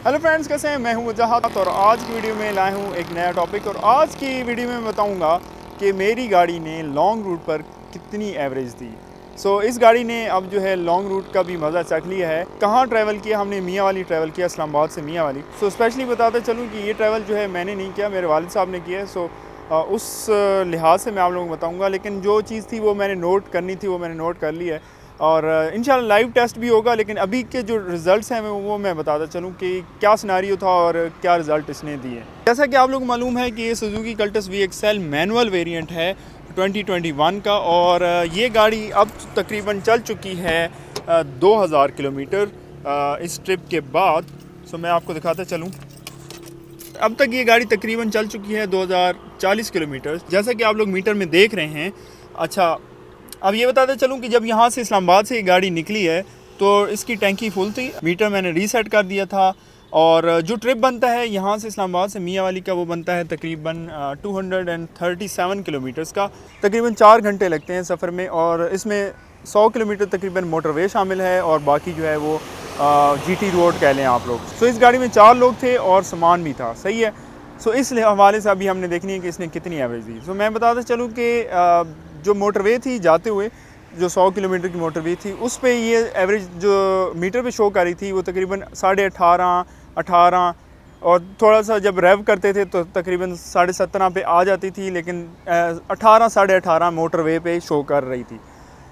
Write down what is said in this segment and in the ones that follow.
Hello friends, कैसे हैं? मैं हूं वजाहत और आज की वीडियो में लाया हूं एक नया टॉपिक। और आज की वीडियो में बताऊंगा कि मेरी गाड़ी ने लॉन्ग रूट पर कितनी एवरेज दी। इस गाड़ी ने अब जो है लॉन्ग रूट का भी मज़ा चख लिया है। कहाँ ट्रैवल किया हमने? मियाँ वाली ट्रैवल किया, इस्लामाबाद से मियाँ वाली। स्पेशली बताते चलूँ कि ये ट्रैवल जो है मैंने नहीं किया, मेरे वालिद साहब ने किया है। उस लिहाज से मैं आप लोगों को बताऊँगा। लेकिन जो चीज़ थी वो मैंने नोट करनी थी, वो मैंने नोट कर ली है। और इंशाल्लाह लाइव टेस्ट भी होगा। लेकिन अभी के जो रिज़ल्ट्स हैं वो मैं बताता चलूँ कि क्या सिनेरियो था और क्या रिज़ल्ट इसने दिए। जैसा कि आप लोगों को मालूम है कि ये Suzuki Cultus VXL manual variant है 2021 का। और ये गाड़ी अब तकरीबन चल चुकी है 2000 किलोमीटर इस ट्रिप के बाद। मैं आपको दिखाता चलूँ, अब तक ये गाड़ी तकरीबन चल चुकी है 2040 किलोमीटर, जैसा कि आप लोग मीटर में देख रहे हैं। अच्छा, अब ये बताते चलूँ कि जब यहाँ से इस्लामाबाद से ये गाड़ी निकली है तो इसकी टैंकी फुल थी। मीटर मैंने रीसेट कर दिया था। और जो ट्रिप बनता है यहाँ से इस्लामाबाद से मियाँ वाली का, वो बनता है तकरीबन 237 किलोमीटर्स का। तकरीबन 4 घंटे लगते हैं सफ़र में। और इसमें 100 किलोमीटर तकरीबन मोटरवे शामिल है और बाकी जो है वो GT रोड कह लें आप लोग। इस गाड़ी में 4 लोग थे और सामान भी था, सही है। इस हवाले से अभी हमने देखनी है कि इसने कितनी एवरेज दी। मैं बताता चलूँ कि जो मोटरवे थी जाते हुए, जो 100 किलोमीटर की मोटरवे थी, उस पे ये एवरेज जो मीटर पे शो कर रही थी वो तकरीबन 18.5 18। और थोड़ा सा जब रेव करते थे तो तकरीबन 17.5 पे आ जाती थी। लेकिन 18 18.5 मोटरवे पे शो कर रही थी,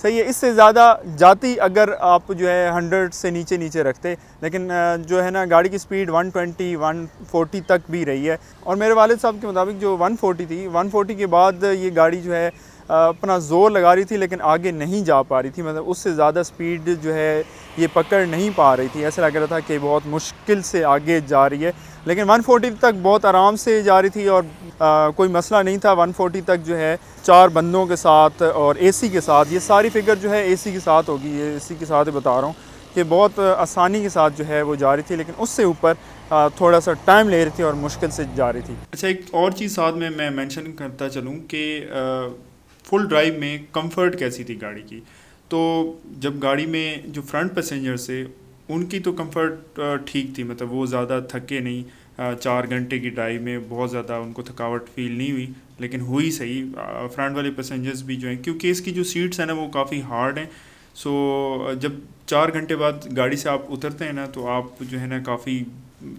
सही है। इससे ज़्यादा जाती अगर आप जो है 100 से नीचे नीचे रखते। लेकिन जो है ना, गाड़ी की स्पीड 120 140 तक भी रही है। और मेरे वालिद साहब के मुताबिक जो 140 थी, 140 के बाद ये गाड़ी जो है अपना ज़ोर लगा रही थी लेकिन आगे नहीं जा पा रही थी। मतलब उससे ज़्यादा स्पीड जो है ये पकड़ नहीं पा रही थी। ऐसा लग रहा था कि बहुत मुश्किल से आगे जा रही है। लेकिन 140 तक बहुत आराम से जा रही थी और कोई मसला नहीं था। 140 तक जो है 4 बंदों के साथ और AC के साथ, ये सारी फिगर जो है AC के साथ होगी, ये AC के साथ ही बता रहा हूँ कि बहुत आसानी के साथ जो है वो जा रही थी। लेकिन उससे ऊपर थोड़ा सा टाइम ले रही थी और मुश्किल से जा रही थी। अच्छा, एक और चीज़ साथ में मैं मेंशन करता चलूँ कि फुल ड्राइव में कंफर्ट कैसी थी गाड़ी की। तो जब गाड़ी में जो फ्रंट पैसेंजर्स थे उनकी तो कंफर्ट ठीक थी, मतलब वो ज़्यादा थके नहीं। 4 घंटे की ड्राइव में बहुत ज़्यादा उनको थकावट फील नहीं हुई। लेकिन हुई सही फ्रंट वाले पैसेंजर्स भी जो हैं, क्योंकि इसकी जो सीट्स हैं ना वो काफ़ी हार्ड हैं। जब 4 घंटे बाद गाड़ी से आप उतरते हैं ना तो आप जो है ना काफ़ी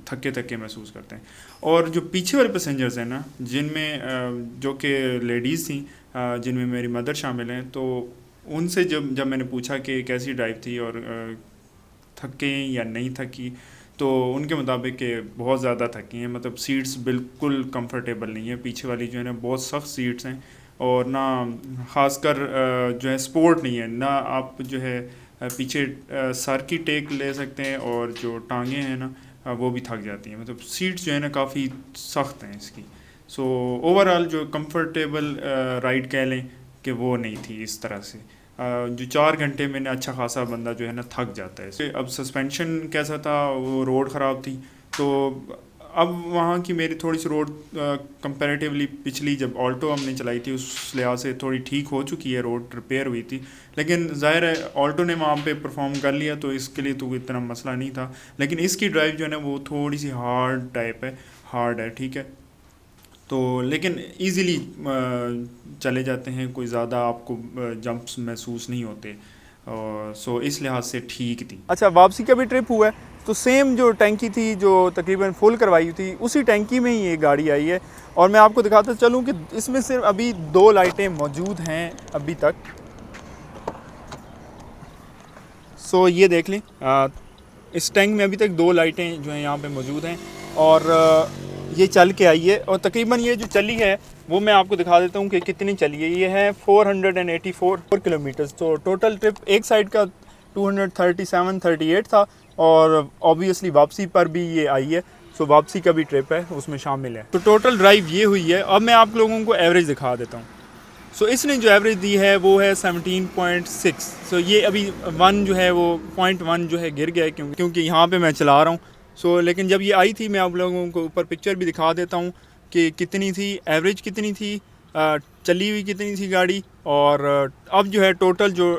थके थके महसूस करते हैं। और जो पीछे वाले पैसेंजर्स हैं ना, जिनमें जो कि लेडीज़ थी, जिनमें मेरी मदर शामिल हैं, तो उनसे जब मैंने पूछा कि कैसी ड्राइव थी और थके या नहीं थकी, तो उनके मुताबिक कि बहुत ज़्यादा थकी हैं। मतलब सीट्स बिल्कुल कंफर्टेबल नहीं है, पीछे वाली जो है ना बहुत सख्त सीट्स हैं। और ना ख़ासकर जो है स्पोर्ट नहीं है ना, आप जो है पीछे सर की टेक ले सकते हैं और जो टांगें हैं ना वो भी थक जाती हैं। मतलब सीट्स जो है ना काफ़ी सख्त हैं इसकी। ओवरऑल जो कंफर्टेबल राइड कह लें कि वो नहीं थी इस तरह से। जो 4 घंटे में ना अच्छा खासा बंदा जो है ना थक जाता है। अब सस्पेंशन कैसा था, वो रोड ख़राब थी। तो अब वहाँ की मेरी थोड़ी सी रोड कंपैरेटिवली पिछली जब ऑल्टो हमने चलाई थी उस लिहाज से थोड़ी ठीक हो चुकी है, रोड रिपेयर हुई थी। लेकिन ज़ाहिर है ऑल्टो ने वहाँ पे परफॉर्म कर लिया तो इसके लिए तो इतना मसला नहीं था। लेकिन इसकी ड्राइव जो है ना वो थोड़ी सी हार्ड टाइप है, हार्ड है, ठीक है। तो लेकिन इजीली चले जाते हैं, कोई ज़्यादा आपको जंप्स महसूस नहीं होते। और इस लिहाज से ठीक थी। अच्छा, वापसी का भी ट्रिप हुआ है तो सेम जो टैंकी थी जो तकरीबन फुल करवाई थी उसी टैंकी में ही ये गाड़ी आई है। और मैं आपको दिखाता चलूँ कि इसमें सिर्फ अभी 2 लाइटें मौजूद हैं अभी तक। ये देख लें, इस टैंक में अभी तक 2 लाइटें जो हैं यहाँ पे मौजूद हैं। और ये चल के आई है और तकरीबन ये जो चली है वो मैं आपको दिखा देता हूँ कि कितनी चली है। ये है 484 किलोमीटर। तो टोटल ट्रिप एक साइड का 237-38 था और ऑब्वियसली वापसी पर भी ये आई है। वापसी का भी ट्रिप है उसमें शामिल है। तो टोटल ड्राइव ये हुई है। अब मैं आप लोगों को एवरेज दिखा देता हूँ। इसने जो एवरेज दी है वो है 17.6। ये अभी 1 जो है वो 0.1 जो है गिर गया है क्योंकि यहाँ पे मैं चला रहा हूँ। लेकिन जब ये आई थी, मैं आप लोगों को ऊपर पिक्चर भी दिखा देता हूँ कि कितनी थी, एवरेज कितनी थी, चली हुई कितनी थी गाड़ी। और अब जो है टोटल जो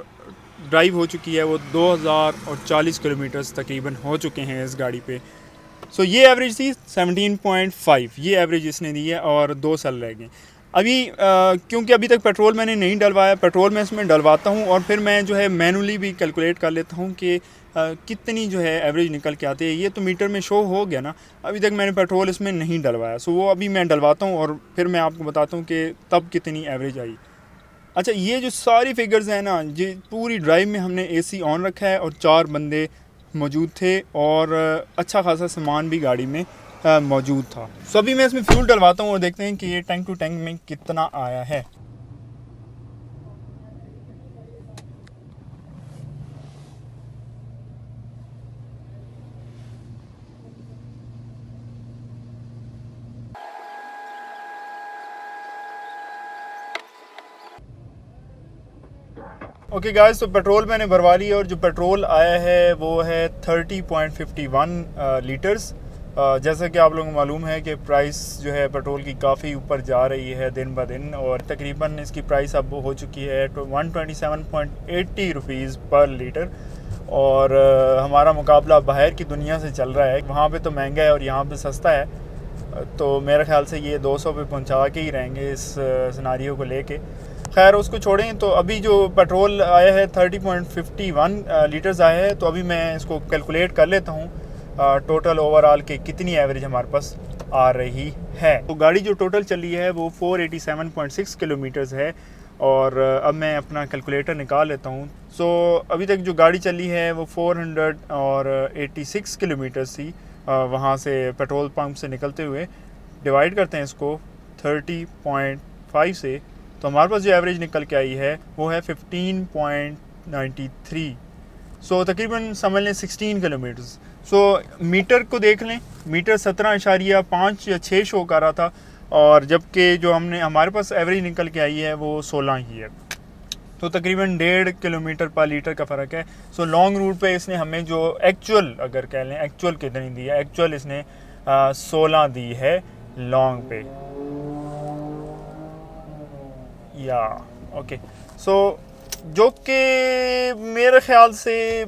ड्राइव हो चुकी है वो 2040 किलोमीटर्स तकरीबन हो चुके हैं इस गाड़ी पे। सो ये एवरेज थी 17.5, ये एवरेज इसने दी है और 2 साल रह गए अभी। क्योंकि अभी तक पेट्रोल मैंने नहीं डलवाया, पेट्रोल मैं इसमें डलवाता हूँ और फिर मैं जो है मैनुअली भी कैलकुलेट कर लेता हूँ कि कितनी जो है एवरेज निकल के आती है। ये तो मीटर में शो हो गया ना, अभी तक मैंने पेट्रोल इसमें नहीं डलवाया, सो वो अभी मैं डलवाता हूँ और फिर मैं आपको बताता हूँ कि तब कितनी एवरेज आई। अच्छा, ये जो सारी फिगर्स हैं ना, ये पूरी ड्राइव में हमने एसी ऑन रखा है और 4 बंदे मौजूद थे और अच्छा खासा सामान भी गाड़ी में मौजूद था। सो अभी मैं इसमें फ्यूल डलवाता हूँ और देखते हैं कि ये टैंक टू टैंक में कितना आया है। ओके गाइस, तो पेट्रोल मैंने भरवा ली और जो पेट्रोल आया है वो है 30.51 लीटर्स। जैसा कि आप लोगों को मालूम है कि प्राइस जो है पेट्रोल की काफ़ी ऊपर जा रही है दिन ब दिन, और तकरीबन इसकी प्राइस अब हो चुकी है 127.80 रुपीज़ पर लीटर। और हमारा मुकाबला बाहर की दुनिया से चल रहा है, वहाँ पे तो महंगा है और यहाँ पे सस्ता है, तो मेरे ख्याल से ये 200 पे पहुँचा के ही रहेंगे इस सिनारियो को लेके। खैर उसको छोड़ें, तो अभी जो पेट्रोल आया है 30.51 लीटर्स आया है, तो अभी मैं इसको कैलकुलेट कर लेता हूँ टोटल ओवरऑल के कितनी एवरेज हमारे पास आ रही है। तो गाड़ी जो टोटल चली है वो 487.6 किलोमीटर्स है और अब मैं अपना कैलकुलेटर निकाल लेता हूँ। सो अभी तक जो गाड़ी चली है वो 486 किलोमीटर्स थी वहाँ से पेट्रोल पंप से निकलते हुए। डिवाइड करते हैं इसको 30.5 से, तो हमारे पास जो एवरेज निकल के आई है वो है 15.93। सो तकरीबन समझ लें 16 किलोमीटर्स। सो मीटर को देख लें, मीटर 17.5 या 6 शो कर रहा था, और जबकि जो हमारे पास एवरेज निकल के आई है वो 16 ही है, तो तकरीबन 1.5 किलोमीटर पर लीटर का फ़र्क है। सो लॉन्ग रूट पे इसने हमें जो एक्चुअल, अगर कह लें एक्चुअल कितनी दी है, एक्चुअल इसने 16 दी है लॉन्ग पे या ओके। सो जो कि मेरे ख्याल से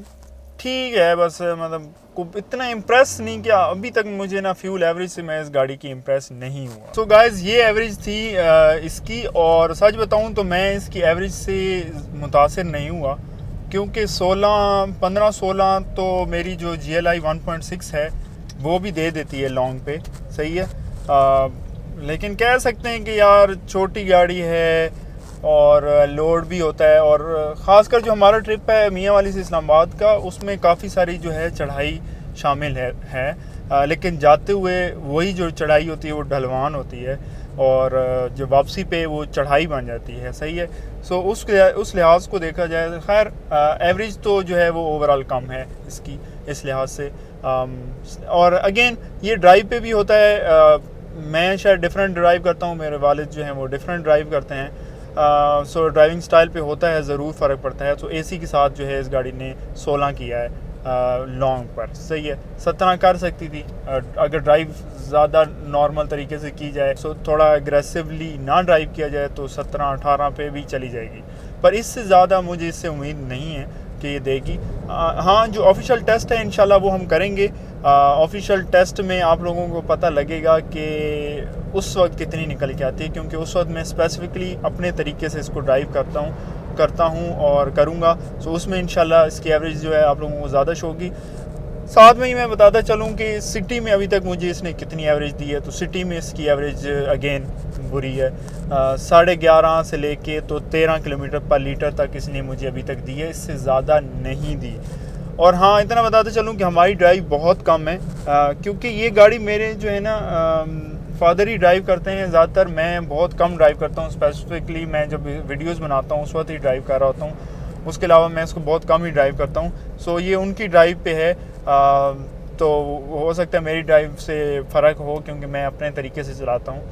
ठीक है, बस मतलब इतना इम्प्रेस नहीं किया अभी तक मुझे ना, फ्यूल एवरेज से मैं इस गाड़ी की इम्प्रेस नहीं हुआ। सो गाइस, ये एवरेज थी इसकी, और सच बताऊं तो मैं इसकी एवरेज से मुतासिर नहीं हुआ, क्योंकि 15-16 तो मेरी जो GLI 1.6 है वो भी दे देती है लॉन्ग पे, सही है। लेकिन कह सकते हैं कि यार छोटी गाड़ी है और लोड भी होता है, और ख़ासकर जो हमारा ट्रिप है मियाँ वाली से इस्लामाबाद का, उसमें काफ़ी सारी जो है चढ़ाई शामिल है, लेकिन जाते हुए वही जो चढ़ाई होती है वो ढलवान होती है, और जो वापसी पे वो चढ़ाई बन जाती है, सही है। सो उस लिहाज को देखा जाए, खैर एवरेज तो जो है वो ओवरऑल कम है इसकी इस लिहाज से। और अगेन ये ड्राइव पे भी होता है, मैं शायद डिफरेंट ड्राइव करता हूँ, मेरे वालिद जो हैं वो डिफरेंट ड्राइव करते हैं, सो ड्राइविंग स्टाइल पे होता है, ज़रूर फ़र्क पड़ता है। तो एसी के साथ जो है इस गाड़ी ने 16 किया है लॉन्ग पर, सही है। 17 कर सकती थी अगर ड्राइव ज़्यादा नॉर्मल तरीके से की जाए, सो थोड़ा एग्रेसिवली ना ड्राइव किया जाए तो 17-18 पे भी चली जाएगी, पर इससे ज़्यादा मुझे इससे उम्मीद नहीं है कि ये देगी। हाँ, जो ऑफिशियल टेस्ट है इंशाल्लाह वो हम करेंगे। ऑफिशियल टेस्ट में आप लोगों को पता लगेगा कि उस वक्त कितनी निकल के आती है, क्योंकि उस वक्त मैं स्पेसिफिकली अपने तरीके से इसको ड्राइव करता हूँ और करूँगा। सो उसमें इंशाल्लाह इसकी एवरेज जो है आप लोगों को ज़्यादा होगी। साथ में ही मैं बताता चलूँ कि सिटी में अभी तक मुझे इसने कितनी एवरेज दी है, तो सिटी में इसकी एवरेज अगेन बुरी है, 11.5 से लेके तो 13 किलोमीटर पर लीटर तक इसने मुझे अभी तक दी है, इससे ज़्यादा नहीं दी। और हाँ, इतना बताते चलूँ कि हमारी ड्राइव बहुत कम है, क्योंकि ये गाड़ी मेरे जो है ना फादर ही ड्राइव करते हैं ज़्यादातर, मैं बहुत कम ड्राइव करता हूँ। स्पेसिफिकली मैं जब वीडियोस बनाता हूँ उस वक्त ही ड्राइव कर रहा होता हूँ, उसके अलावा मैं इसको बहुत कम ही ड्राइव करता हूँ। सो ये उनकी ड्राइव पे है, तो हो सकता है मेरी ड्राइव से फ़र्क हो, क्योंकि मैं अपने तरीके से चलाता हूँ।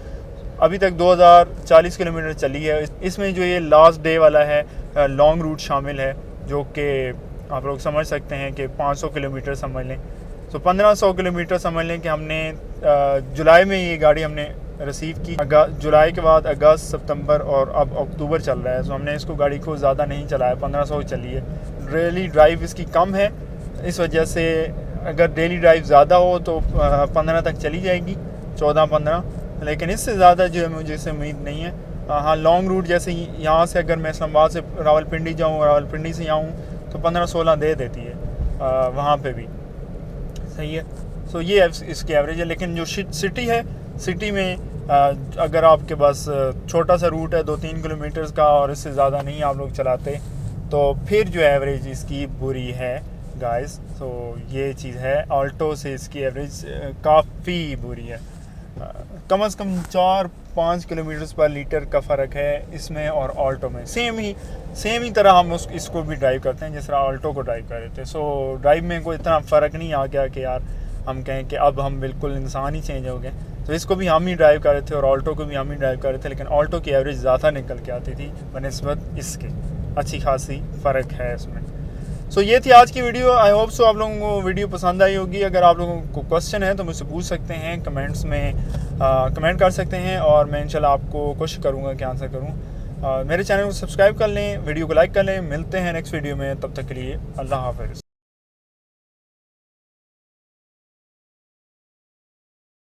अभी तक 2040 किलोमीटर चली है, इसमें जो ये लास्ट डे वाला है लॉन्ग रूट शामिल है, जो कि आप लोग समझ सकते हैं कि 500 किलोमीटर समझ लें, तो 1500 किलोमीटर समझ लें कि हमने जुलाई में ये गाड़ी हमने रिसीव की। जुलाई के बाद अगस्त, सितंबर और अब अक्टूबर चल रहा है, तो हमने इसको गाड़ी को ज़्यादा नहीं चलाया, 1500 चली है। रियली ड्राइव इसकी कम है, इस वजह से अगर डेली ड्राइव ज़्यादा हो तो 15 तक चली जाएगी, 14-15, लेकिन इससे ज़्यादा जो है मुझे इससे उम्मीद नहीं है। हाँ, लॉन्ग रूट जैसे यहाँ से अगर मैं इस्लामाबाद से रावलपिंडी जाऊँ, रावलपिंडी से आऊँ तो 15-16 दे देती है वहाँ पे भी, सही है। सो ये इसकी एवरेज है। लेकिन जो सिटी है, सिटी में अगर आपके पास छोटा सा रूट है 2-3 किलोमीटर्स का और इससे ज़्यादा नहीं आप लोग चलाते, तो फिर जो एवरेज इसकी बुरी है गाइस। तो ये चीज़ है, ऑल्टो से इसकी एवरेज काफ़ी बुरी है। कम से कम 4-5 किलोमीटर्स पर लीटर का फ़र्क है इसमें और ऑल्टो में। सेम ही तरह हम इसको भी ड्राइव करते हैं जिस तरह ऑल्टो को ड्राइव कर रहे थे। सो ड्राइव में कोई इतना फ़र्क नहीं आ गया कि यार हम कहें कि अब हम बिल्कुल इंसान ही चेंज हो गए। तो इसको भी हम ही ड्राइव कर रहे थे और ऑल्टो को भी हम ही ड्राइव कर रहे थे, लेकिन ऑल्टो की एवरेज ज़्यादा निकल के आती थी बनिस्बत इसके। अच्छी खासी फ़र्क है इसमें। सो ये थी आज की वीडियो। आई होप सो आप लोगों को वीडियो पसंद आई होगी। अगर आप लोगों को क्वेश्चन है तो मुझसे पूछ सकते हैं, कमेंट्स में कमेंट कर सकते हैं और मैं इंशाल्लाह आपको कोशिश करूँगा कि आंसर करूँ। मेरे चैनल को सब्सक्राइब कर लें, वीडियो को लाइक कर लें। मिलते हैं नेक्स्ट वीडियो में, तब तक के लिए अल्लाह हाफ़िज़।